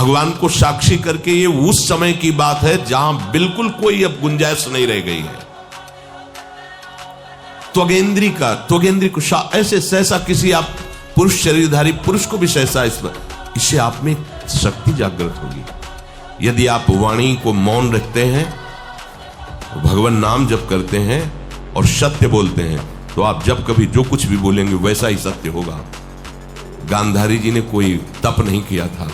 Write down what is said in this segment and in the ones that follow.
भगवान को साक्षी करके ये उस समय की बात है जहां बिल्कुल कोई अब गुंजाइश नहीं रह गई है। त्वगेंद्री को ऐसे सहसा किसी आप पुरुष शरीरधारी पुरुष को भी सहसा इससे आप में शक्ति जागृत होगी। यदि आप वाणी को मौन रखते हैं, भगवान नाम जप करते हैं और सत्य बोलते हैं, तो आप जब कभी जो कुछ भी बोलेंगे वैसा ही सत्य होगा। गांधारी जी ने कोई तप नहीं किया था।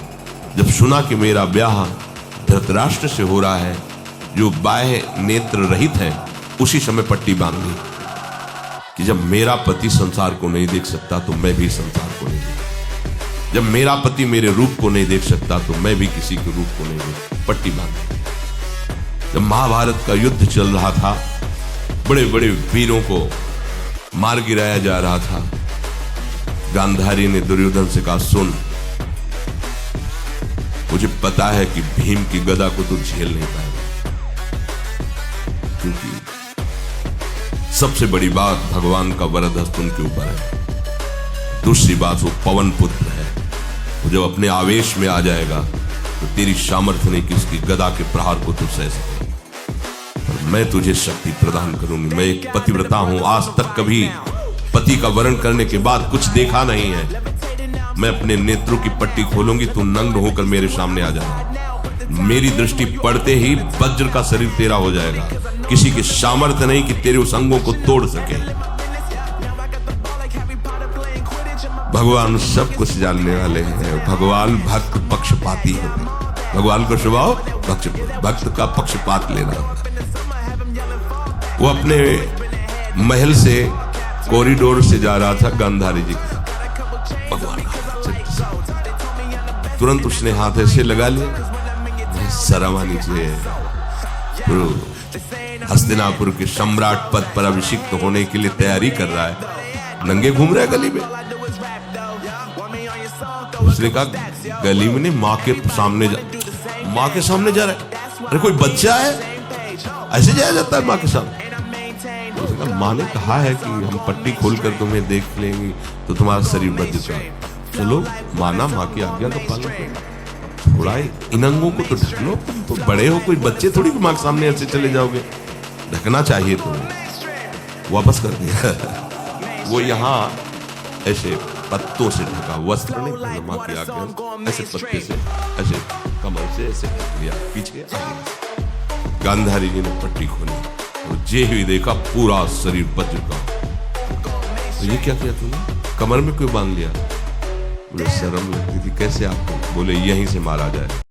जब सुना कि मेरा ब्याह धृतराष्ट्र से हो रहा है जो बाह्य नेत्र रहित है, उसी समय पट्टी बांध ली कि जब मेरा पति संसार को नहीं देख सकता तो मैं भी संसार को नहीं देख, जब मेरा पति मेरे रूप को नहीं देख सकता तो मैं भी किसी के रूप को नहीं देख, पट्टी बांध। जब महाभारत का युद्ध चल रहा था, बड़े बड़े वीरों को मार गिराया जा रहा था, गांधारी ने दुर्योधन से कहा, सुन, मुझे पता है कि भीम की गदा को तू झेल नहीं पाएगा, क्योंकि सबसे बड़ी बात भगवान का वरद हस्त उनके ऊपर है। दूसरी बात, वो पवन पुत्र है, वो जब अपने आवेश में आ जाएगा तो तेरी सामर्थ्य नहीं कि उसकी गदा के प्रहार को तू सह सके। और मैं तुझे शक्ति प्रदान करूंगी। मैं एक पतिव्रता हूं, आज तक कभी पति का वरण करने के बाद कुछ देखा नहीं है। मैं अपने नेत्रों की पट्टी खोलूंगी, तू नंग होकर मेरे सामने आ जाएगा। मेरी दृष्टि पड़ते ही वज्र का शरीर तेरा हो जाएगा। किसी के सामर्थ्य नहीं कि तेरे उस अंगों को तोड़ सके। भगवान सब कुछ जानने वाले हैं। भगवान भक्त पक्षपाती है। भगवान को स्वभाव भक्त का पक्षपात लेना। वो अपने महल से कॉरिडोर से जा रहा था गांधारी जी का, भगवान तुरंत उसने हाथ ऐसे लगा लिया, शर्म आनी चाहिए। हस्तिनापुर के सम्राट पद पर अभिषिक्त होने के लिए तैयारी कर रहा है, नंगे घूम रहा है गली में। उसने कहा, गली में नहीं, माँ के सामने जा रहा है। अरे कोई बच्चा है, ऐसे जाया जाता है माँ के सामने? उसने कहा, माँ ने कहा है कि हम पट्टी खोलकर तुम्हें देख लेंगे तो तुम्हारा शरीर बच जाएगा। चलो माना, माँ की आज्ञा का पालन करो, थोड़ा इन अंगों को तो ढक लो। तुम तो बड़े हो, कोई बच्चे थोड़ी माँ के सामने ऐसे चले जाओगे, ढकना चाहिए। तो वापस कर दिया। वो यहाँ ऐसे पत्तों से ढका, वस्त्र नहीं, माँ की आज्ञा, ऐसे पत्ते से, ऐसे कमर से ऐसे ढक लिया, पीछे आ गया। गांधारी जी ने पट्टी खोली और जे ही देखा पूरा शरीर बच चुका। तो ये क्या किया तूने? कमर में क्यों बांध लिया? मुझे शर्म लगती थी, कैसे आपको? बोले, यहीं से मारा जाए।